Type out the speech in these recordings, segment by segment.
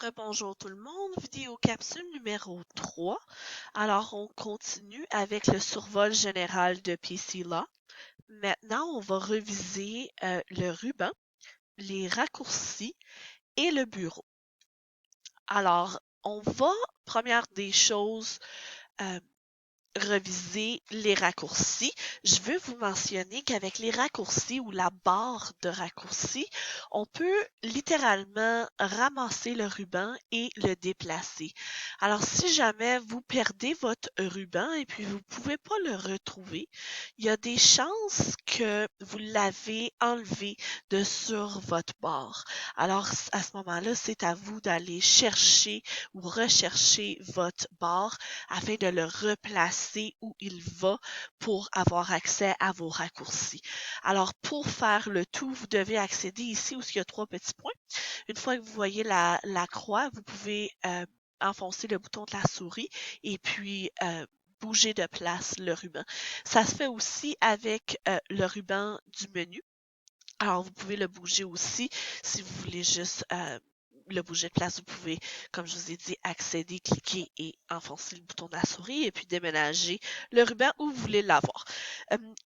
Rebonjour tout le monde, vidéo capsule numéro 3. Alors, on continue avec le survol général de PC Law. Maintenant, on va reviser le ruban, les raccourcis et le bureau. Alors, on va, première des choses, euh, reviser les raccourcis. Je veux vous mentionner qu'avec les raccourcis ou la barre de raccourcis, on peut littéralement ramasser le ruban et le déplacer. Alors, si jamais vous perdez votre ruban et puis vous ne pouvez pas le retrouver, il y a des chances que vous l'avez enlevé de sur votre barre. Alors, à ce moment-là, c'est à vous d'aller chercher ou rechercher votre barre afin de le replacer où il va pour avoir accès à vos raccourcis. Alors, pour faire le tout, vous devez accéder ici où il y a 3 petits points. Une fois que vous voyez la croix, vous pouvez enfoncer le bouton de la souris et puis bouger de place le ruban. Ça se fait aussi avec le ruban du menu. Alors, vous pouvez le bouger aussi si vous voulez juste le bouger de place. Vous pouvez, comme je vous ai dit, accéder, cliquer et enfoncer le bouton de la souris et puis déménager le ruban où vous voulez l'avoir.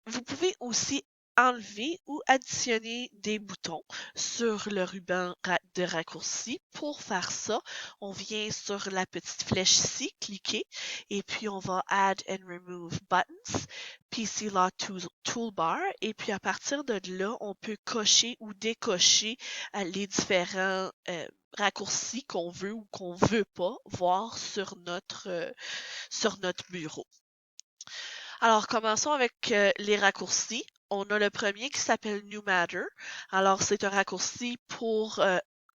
Vous pouvez aussi enlever ou additionner des boutons sur le ruban de raccourci. Pour faire ça, on vient sur la petite flèche ici, cliquer, et puis on va Add and Remove Buttons. PC Law Toolbar et puis à partir de là, on peut cocher ou décocher les différents raccourcis qu'on veut ou qu'on veut pas voir sur notre bureau. Alors, commençons avec les raccourcis. On a le premier qui s'appelle New Matter. Alors, c'est un raccourci pour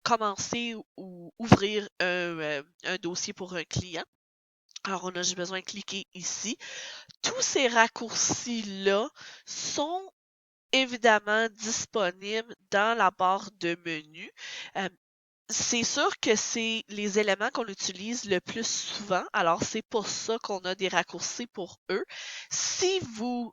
commencer ou ouvrir un dossier pour un client. Alors, on a juste besoin de cliquer ici. Tous ces raccourcis-là sont évidemment disponibles dans la barre de menu. Euh, c'est sûr que c'est les éléments qu'on utilise le plus souvent, alors c'est pour ça qu'on a des raccourcis pour eux. Si vous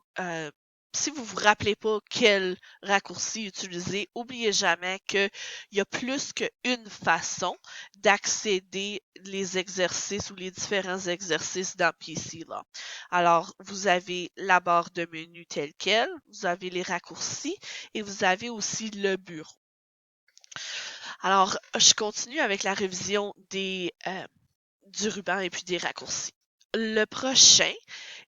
vous rappelez pas quel raccourci utiliser, oubliez jamais qu'il y a plus qu'une façon d'accéder les exercices ou les différents exercices dans PC là. Alors, vous avez la barre de menu telle quelle, vous avez les raccourcis et vous avez aussi le bureau. Alors, je continue avec la révision du ruban et puis des raccourcis. Le prochain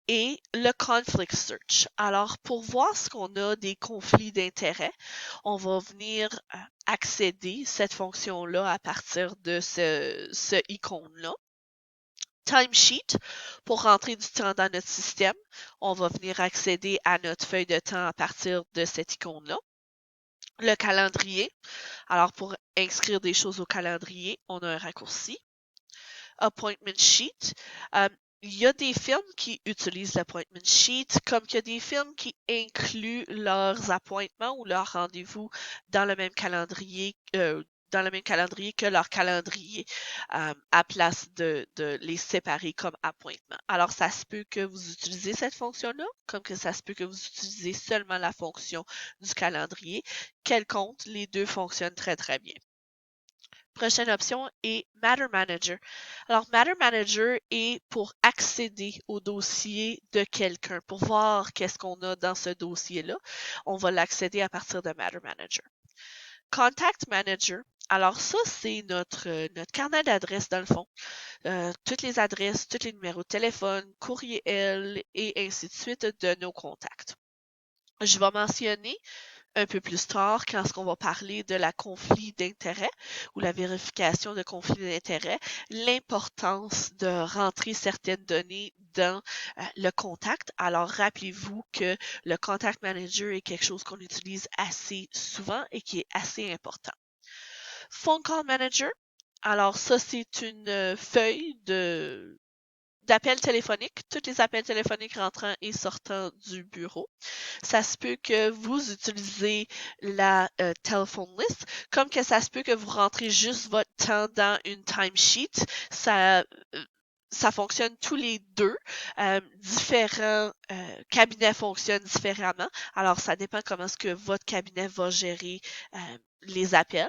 est le Conflict Search. Alors, pour voir ce qu'on a des conflits d'intérêts, on va venir accéder cette fonction-là à partir de ce icône-là. Timesheet, pour rentrer du temps dans notre système, on va venir accéder à notre feuille de temps à partir de cette icône-là. Le calendrier, alors pour inscrire des choses au calendrier, on a un raccourci. Appointment Sheet. Il y a des films qui utilisent l'appointment sheet, comme il y a des films qui incluent leurs appointements ou leurs rendez-vous dans le même calendrier, que leur calendrier, à place de les séparer comme appointements. Alors, ça se peut que vous utilisez cette fonction-là, comme que ça se peut que vous utilisez seulement la fonction du calendrier. Quel compte, les deux fonctionnent très très bien. Prochaine option est Matter Manager. Alors, Matter Manager est pour accéder au dossier de quelqu'un, pour voir qu'est-ce qu'on a dans ce dossier-là. On va l'accéder à partir de Matter Manager. Contact Manager. Alors ça, c'est notre carnet d'adresses dans le fond. Toutes les adresses, tous les numéros de téléphone, courriel et ainsi de suite de nos contacts. Je vais mentionner un peu plus tard quand on va parler de la conflit d'intérêts ou la vérification de conflit d'intérêts, l'importance de rentrer certaines données dans le contact. Alors, rappelez-vous que le Contact Manager est quelque chose qu'on utilise assez souvent et qui est assez important. Phone Call Manager. Alors, ça, c'est une feuille d'appels téléphoniques, tous les appels téléphoniques rentrant et sortant du bureau. Ça se peut que vous utilisez la telephone list, comme que ça se peut que vous rentrez juste votre temps dans une timesheet. Ça fonctionne tous les deux. Différents cabinets fonctionnent différemment. Alors, ça dépend comment est-ce que votre cabinet va gérer les appels.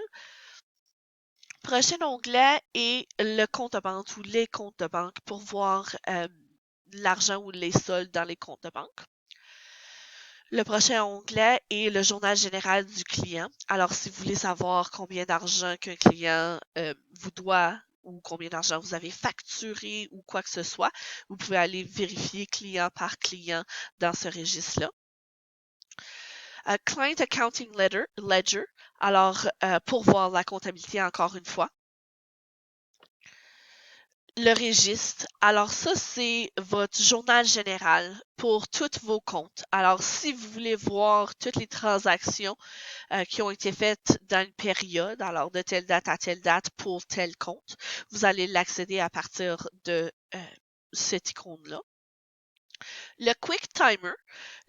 prochain onglet est le compte de banque ou les comptes de banque pour voir l'argent ou les soldes dans les comptes de banque. Le prochain onglet est le journal général du client. Alors, si vous voulez savoir combien d'argent qu'un client vous doit ou combien d'argent vous avez facturé ou quoi que ce soit, vous pouvez aller vérifier client par client dans ce registre-là. Client Accounting Ledger, alors pour voir la comptabilité encore une fois. Le registre, alors ça, c'est votre journal général pour tous vos comptes. Alors, si vous voulez voir toutes les transactions qui ont été faites dans une période, alors de telle date à telle date pour tel compte, vous allez l'accéder à partir de cette icône-là. Le QuickTimer.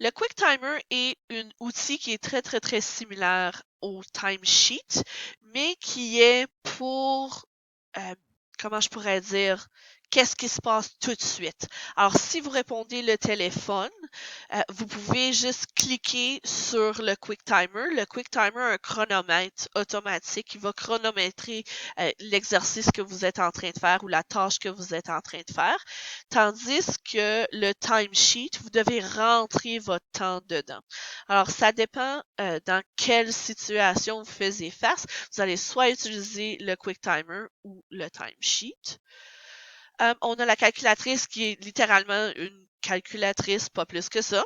Le QuickTimer est un outil qui est très, très, très similaire au timesheet, mais qui est pour comment je pourrais dire, qu'est-ce qui se passe tout de suite. Alors, si vous répondez le téléphone, vous pouvez juste cliquer sur le QuickTimer. Le QuickTimer a un chronomètre automatique qui va chronométrer l'exercice que vous êtes en train de faire ou la tâche que vous êtes en train de faire. Tandis que le timesheet, vous devez rentrer votre temps dedans. Alors, ça dépend dans quelle situation vous faisiez face. Vous allez soit utiliser le QuickTimer ou le timesheet. On a la calculatrice qui est littéralement une calculatrice, pas plus que ça.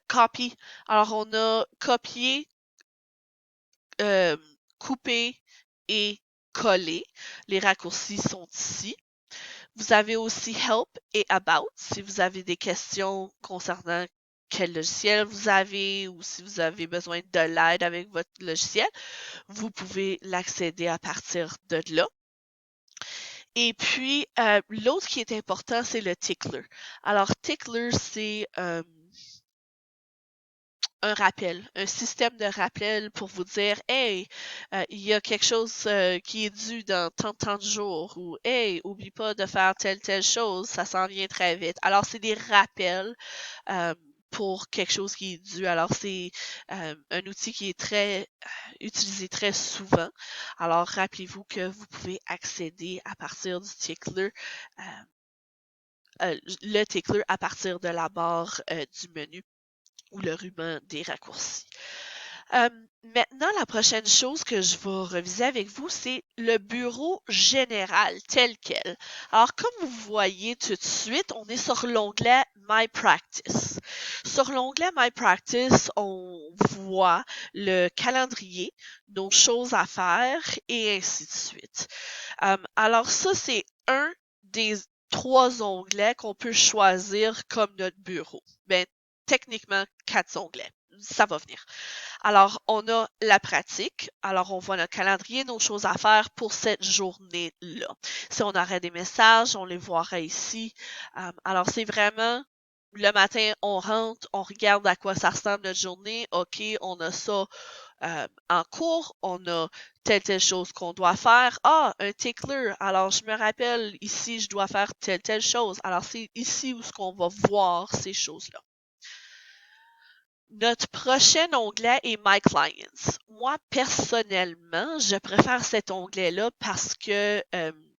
Copy. Alors, on a copié, coupé et collé. Les raccourcis sont ici. Vous avez aussi Help et About si vous avez des questions concernant quel logiciel vous avez ou si vous avez besoin de l'aide avec votre logiciel. Vous pouvez l'accéder à partir de là. Et puis, l'autre qui est important, c'est le tickler. Alors, tickler, c'est un rappel, un système de rappel pour vous dire, hey, il y a quelque chose qui est dû dans tant de jours ou hey, oublie pas de faire telle chose, ça s'en vient très vite. Alors, c'est des rappels pour quelque chose qui est dû. Alors, c'est un outil qui est très utilisé très souvent. Alors, rappelez-vous que vous pouvez accéder à partir du tickler le tickler à partir de la barre du menu ou le ruban des raccourcis. Maintenant, la prochaine chose que je vais reviser avec vous, c'est le bureau général tel quel. Alors, comme vous voyez tout de suite, on est sur l'onglet My Practice. Sur l'onglet My Practice, on voit le calendrier, nos choses à faire et ainsi de suite. Alors, ça, c'est un des 3 onglets qu'on peut choisir comme notre bureau. Ben, techniquement, 4 onglets. Ça va venir. Alors, on a la pratique. Alors, on voit notre calendrier, nos choses à faire pour cette journée-là. Si on aurait des messages, on les verrait ici. Alors, c'est vraiment le matin, on rentre, on regarde à quoi ça ressemble notre journée. OK, on a ça en cours, on a telle chose qu'on doit faire. Ah, un tickler. Alors, je me rappelle, ici, je dois faire telle chose. Alors, c'est ici où ce qu'on va voir ces choses-là. Notre prochain onglet est My Clients. Moi, personnellement, je préfère cet onglet-là parce que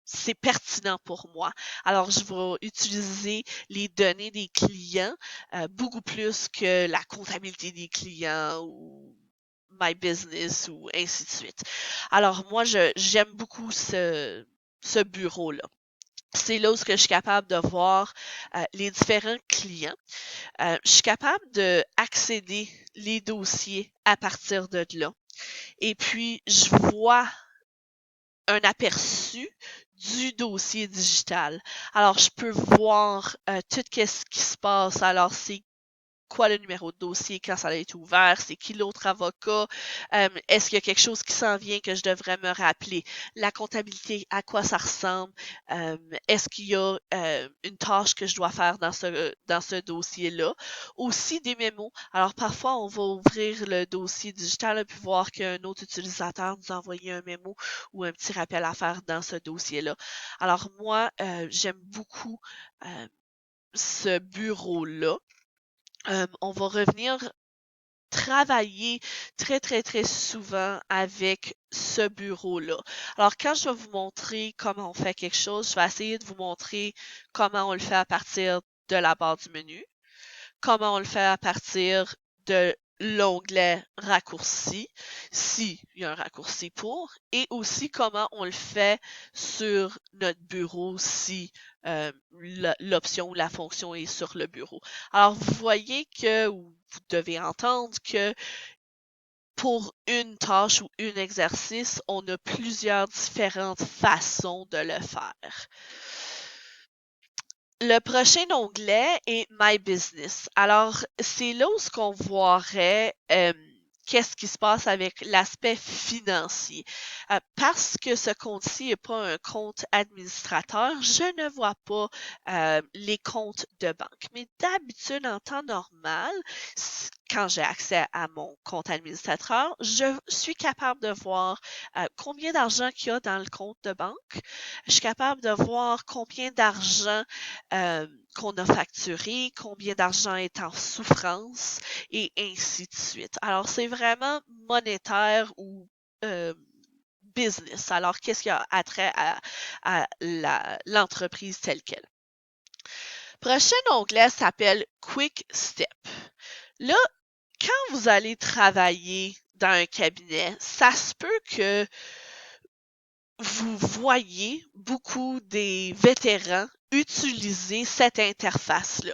c'est pertinent pour moi. Alors, je vais utiliser les données des clients beaucoup plus que la comptabilité des clients ou My Business ou ainsi de suite. Alors, moi, j'aime beaucoup ce bureau-là. C'est là où je suis capable de voir les différents clients. Je suis capable d'accéder les dossiers à partir de là. Et puis, je vois un aperçu du dossier digital. Alors, je peux voir tout ce qui se passe. Alors, c'est quoi le numéro de dossier quand ça a été ouvert, c'est qui l'autre avocat, est-ce qu'il y a quelque chose qui s'en vient que je devrais me rappeler, la comptabilité, à quoi ça ressemble, est-ce qu'il y a une tâche que je dois faire dans ce dossier-là, aussi des mémos. Alors parfois on va ouvrir le dossier digital et puis voir qu'un autre utilisateur nous a envoyé un mémo ou un petit rappel à faire dans ce dossier-là. Alors moi, j'aime beaucoup ce bureau-là. On va revenir travailler très, très, très souvent avec ce bureau-là. Alors, quand je vais vous montrer comment on fait quelque chose, je vais essayer de vous montrer comment on le fait à partir de la barre du menu, comment on le fait à partir de l'onglet raccourci, s'il y a un raccourci pour, et aussi comment on le fait sur notre bureau si l'option ou la fonction est sur le bureau. Alors, vous voyez que, ou vous devez entendre que pour une tâche ou un exercice, on a plusieurs différentes façons de le faire. Le prochain onglet est My Business. Alors, c'est là où ce qu'on verrait qu'est-ce qui se passe avec l'aspect financier. Parce que ce compte-ci n'est pas un compte administrateur, je ne vois pas les comptes de banque. Mais d'habitude, en temps normal, quand j'ai accès à mon compte administrateur, je suis capable de voir combien d'argent qu'il y a dans le compte de banque. Je suis capable de voir combien d'argent qu'on a facturé, combien d'argent est en souffrance et ainsi de suite. Alors, c'est vraiment monétaire ou business. Alors, qu'est-ce qui a attrait à l'entreprise telle qu'elle? Prochain onglet s'appelle Quick Step. Là, quand vous allez travailler dans un cabinet, ça se peut que vous voyez beaucoup des vétérans utiliser cette interface-là.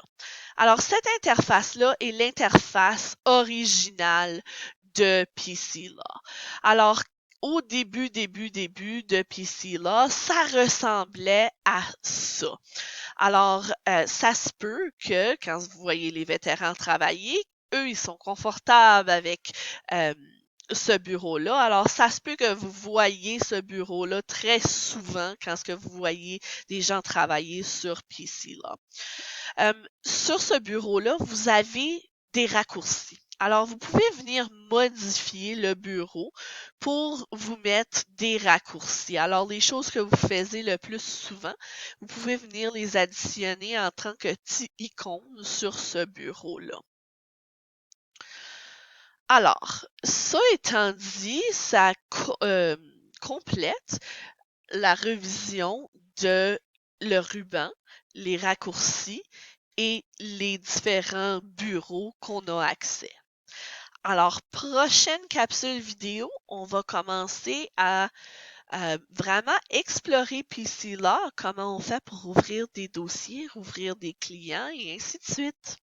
Alors, cette interface-là est l'interface originale de PCLaw. Alors, au début de PCLaw, ça ressemblait à ça. Alors, ça se peut que, quand vous voyez les vétérans travailler, eux, ils sont confortables avec ce bureau-là. Alors, ça se peut que vous voyez ce bureau-là très souvent quand ce que vous voyez des gens travailler sur PCLaw. Sur ce bureau-là, vous avez des raccourcis. Alors, vous pouvez venir modifier le bureau pour vous mettre des raccourcis. Alors, les choses que vous faisiez le plus souvent, vous pouvez venir les additionner en tant que petit icône sur ce bureau-là. Alors, ça étant dit, ça complète la revision de le ruban, les raccourcis et les différents bureaux qu'on a accès. Alors, prochaine capsule vidéo, on va commencer à vraiment explorer PCLaw, comment on fait pour ouvrir des dossiers, ouvrir des clients et ainsi de suite.